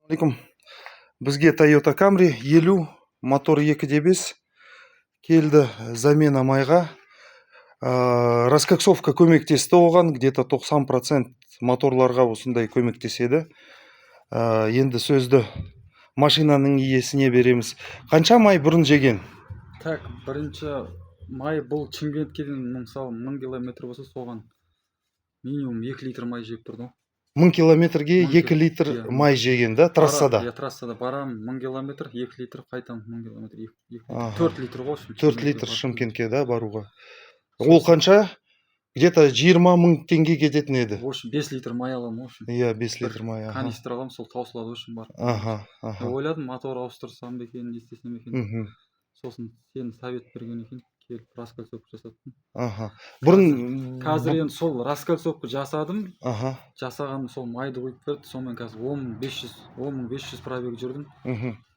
Алейкум. Бізге Toyota Camry 50 мотор 2.5 келді. Замена майға. Раскоксовка көмектесті оған, где-то 90% моторларға осындай көмектеседі. Енді сөзді машинаның иесіне береміз. Қанша май бұрын жеген? Так, бірінші май бұл Шымкентке дейін мысалы 1000 километр болса, соған минимум 2 литр май жеп тұрды. 1000 километрге 2 литр май жеген, да, трассада? Трассада барам 1000 километр, 2 литр, қайтам 1000 километр, 4 литр ғой. 4 литр Шымкентке, да, баруға. Ол қанша? Где-то 20 000 теңге кететін еді. В общем, 5 литр май алам, в общем. Иә, 5 литр май. Канистр алам, сол таусылады үшін бар. Ойладым, мотор ауыстырсам екен, не істесем екен. Сосын сен совет берген екен, келіп раскольцовка жасаттым. Бұрын қазір енді сол раскольцовка жасадым. Жасағаным сол майды құйып берді. Сонымен қазір 10500 пробег жүрдім.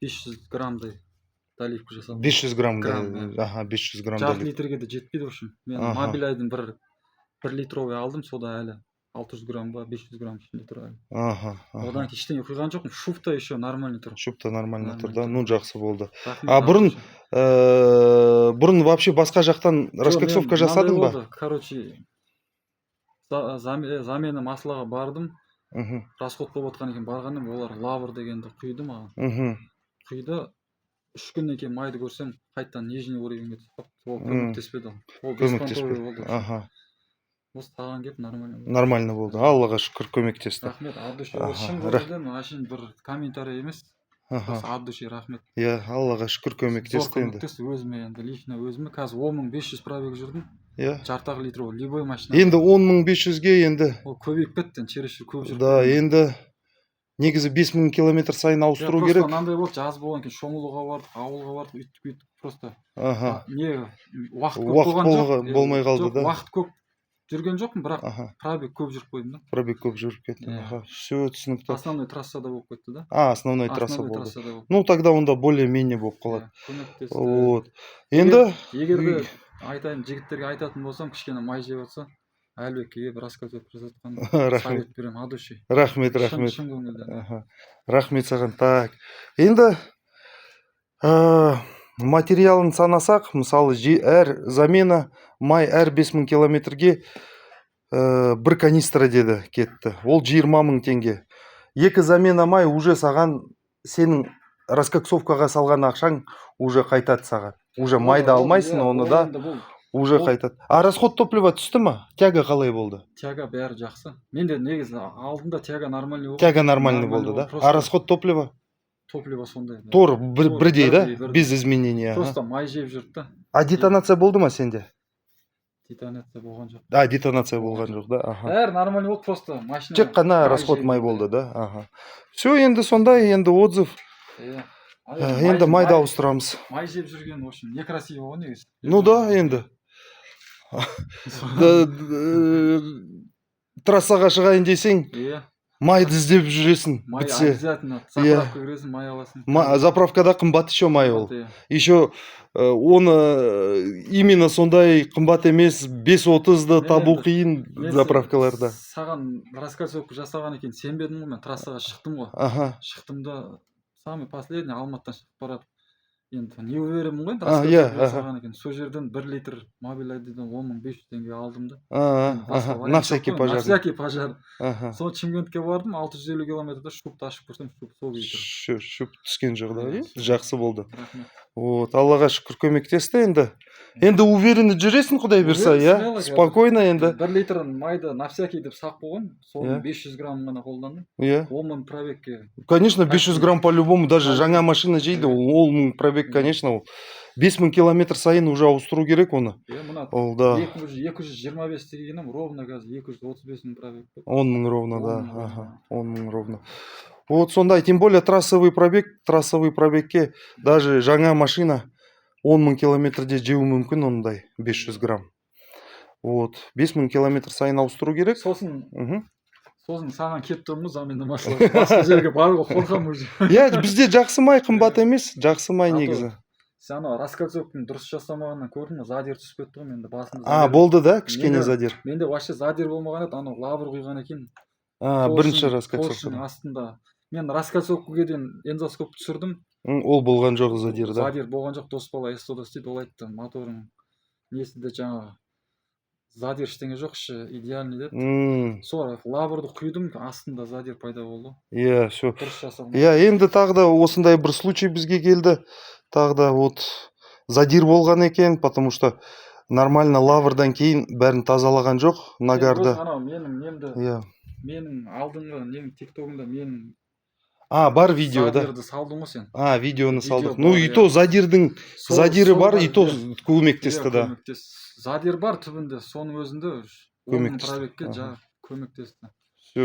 500 граммдай доливка жасадым. 500 граммдай. 500 грамм. Жарты литрге де жетпейді, в общем. Мен мобиляйдың 1 литровый алдым, сода әлі 600 грамм ба, 500 грамм ішінде тұр әлі. Одан кейін ештеңе құйған жоқпын. Шуфта еще нормальный тұр. Шуфта нормальный тұр, да? Ну, жақсы болды. Бұрын вообще басқа жақтан раскоксовка жасадың ба? Короче, замена маслаға бардым. Расход болып отқан екен, барғаным, олар лавр дегенді құйды маған. Құйды. 3 күннен кейін майды көрсем, қайттан нежный уровеньге түсіп, ол көмектеспеді. Ол беспонтовый болды. Осы таған кеп нормально болды. Аллаға шүкір көмектесті. Рахмет, Абдуши. Шын көрдім, ашын бір комментарий емес. Абдуши, рахмет. Иә, Аллаға шүкір көмектесті енді. Зор көмектесті өзіме, енді лично өзіме. Қазір 10500 пробег жүрдім. Жартақ литр, любой машина. Енді 10500-ге енді... Ол көбейіп кетті, чересші көп жүрді. Да, енді... Негізі 5000 километр сайын ауыстыру керек. Просто мынандай болды, жаз болған кейін шомылуға бардық, ауылға бардық, үйтіп просто. Уақыт болмай қалды, да? Уақыт көп жүрген жоқпын, бірақ пробег көп жүріп қойдым, да? Пробег көп жүріп кетті. Все түсінікті. Основной трассада болып кетті, да? Основной трасса болды. Ну, тогда онда более-менее болып қалады. Вот. Енді... Егерде айтайын, жігіттерге айтатын болсам, кішкене май жеп отса, әлбекке бір раскольцовка жасатқан совет берем, Адуши. Рахмет. Шын көңілден. Рахмет саған. Так. Енді материалын санасақ, мысалы, замена май әр 5000 километрге бір канистра деді кетті. Ол 20 000 теңге. 2 замена май уже саған, сенің раскоксовкаға салған ақшаң уже қайтады саған. Уже майды алмайсың, оны да уже қайтады. Расход топлива түсті ма? Тяга қалай болды? Тяга бәрі жақсы. Менде негізі алдында тяга нормальный болды. Тяга нормальный болды, да? Расход топлива? Топлива сондай. Тор бірдей, да? Без изменения. Просто май жеп жүрді. Детонация болды ма сенде? Детонация болған жоқ. Детонация болған жоқ, да? Бәрі нормальный болды, просто машина. Тек қана расход май болды, да? Все, енді сондай, енді отзыв. Енді майды ауыстырамыз. Май жеп жүрген, в общем, некрасиво ғой негізі. Ну да, енді. Трассаға шығайын десең, майды іздеп жүресің. Май обязательно, заправка кіресің, май аласың. Заправкада қымбат еще май ол. Еще оны именно сондай қымбат емес, 5.30-ды табу қиын заправкаларда. Саған раскольцовка жасаған екен, сенбедің ғой, мен трассаға шықтым ғой. Шықтым да, самый последний Алматыдан шығып барады. Енді не уверенмін ғой, раскольцовка жасаған екен. Сол жерден 1 литр мобиляйден 10500 теңге алдым да. На всякий пожар. На всякий пожар. Сол Шымкентке бардым, 650 километрда шуфты ашып көрсем, шуф сол күйі. Шуф түскен жоқ, да? Жақсы болды. Вот, Аллаға шүкір көмектесті енді. Енді уверенный жүресің, құдай берса, иә? Спокойно енді. 1 литр майды на всякий деп сақ болған, соны 500 грамм ғана қолдандым. 10 пробегке. Конечно, 500 грамм по-любому, даже жаңа машина жейді, 10 пробег, конечно, 5000 километр сайын уже ауыстыру керек оны. Ол да. 225 дегенім, ровно қазір 235 мың пробег. 10 000 ровно, да. 10 000 ровно. Вот сондай, тем более трассовый пробегке даже жаңа машина 10 000 километрде жеу мүмкін ондай 500 грамм. Вот, 5000 километр сайын ауыстыру керек. Сосын саған кеп тұрмыз, замена машина. Басқа жерге баруға қорқам уже. Бізде жақсы май қымбат емес, жақсы май негізі. Сен раскольцовканы дұрыс жасамағаннан көрдің, задир түсіп кетті ғой, менде басында. Болды да, кішкене задир. Менде вообще задир болмаған еді, анау лавр құйған екен. Бірінші раскольцовка. Астында мен раскольцовкаға дейін эндоскоп түсірдім. Ол болған жоқ задир, да? Задир болған жоқ. Дос бала СТО-да істейді. Ол айтты, моторың несінде жаңағы задир ештеңе жоқ, іші идеальный деді. Sonra лаврды құйдым, астында задир пайда болды. Иә, все. Дұрыс жасалған. Иә, енді тағы да осындай бір случай бізге келді. Тағы да вот задир болған екен, потому что нормально лаврдан кейін бәрін тазалаған жоқ нагарды. Анау менің немді, Иә. менің алдыңғы немнің тиктогымда менің бар видео, да? задирді салдың ғой сен. Видеоны салдық. Видео Ну, бар, и иә. то задирдің задирі бар, и то иә. көмектесті, да. Задир бар түбінде, соның өзінде Көмектесті. пробегке жаңағы көмектесті.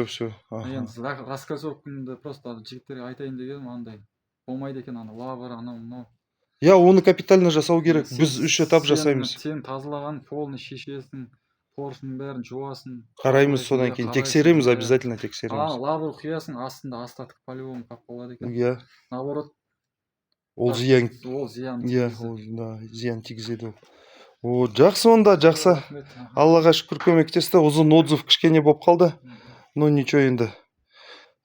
Все. Енді раскольцовкамды просто жігіттерге айтайын дегенім, андай болмайды екен, ана лавр, анау мынау. Иә, оны капитально жасау керек. Біз 3 этап жасаймыз. Сен тазалаған полный шешесің, поршның бәрін жуасың. Қараймыз, содан кейін тексереміз, обязательно тексереміз. Лавр құясың, астында астатық по-любому қалып қалады екен. Иә. Наоборот, Ол зиян. Иә, зиян тигізеді. О, жақсы онда, жақсы. Аллаға шүкір көмектесті. Ұзын отзыв кішкене болып қалды. Ну, ничего енді.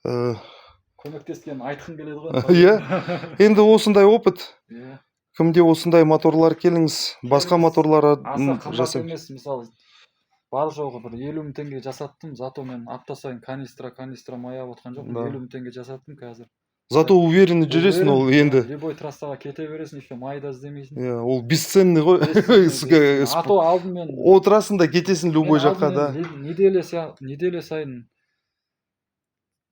Көмектескенін айтқым келеді ғой. Иә. Енді осындай опыт. Кімде осындай моторлар келіңіз, басқа моторлар жасаймын. Емес, мысалы, бар жоғы бір 50 мың теңге жасаттым, зато мен апта сайын канистра маяп отқан жоқ. 50 мың теңге жасаттым қазір. Зато уверенный жүресің ол енді. Любой трассаға кете бересің, еще майда іздемейсің. Иә, ол бесценный ғой. А то алдым мен. Отырасың да кетесің любой жаққа, да. Неделя сайын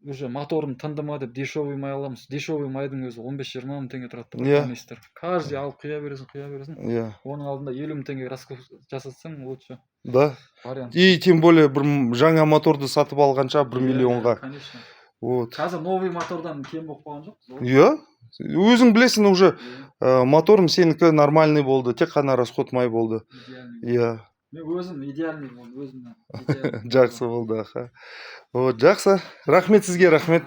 уже моторым тынды ма деп дешевый май аламыз. Дешевый майдың өзі 15-20 мың теңге тұрады. Канистр. Каждый алып құя бересің. Иә. Оның алдында 50 мың теңге расход жасатсаң лучше. Да. Вариант. И тем более бір жаңа моторды сатып алғанша 1 миллионға. Конечно. Вот. Қазір новый мотордан кем болып қалған жоқ. Иә. Өзің білесің, уже моторым сенікі нормальный болды. Тек қана расход май болды. Иә. Мен өзім идеальный болды, өзім. Жақсы болды, аха. Вот, жақсы. Рахмет сізге, рахмет.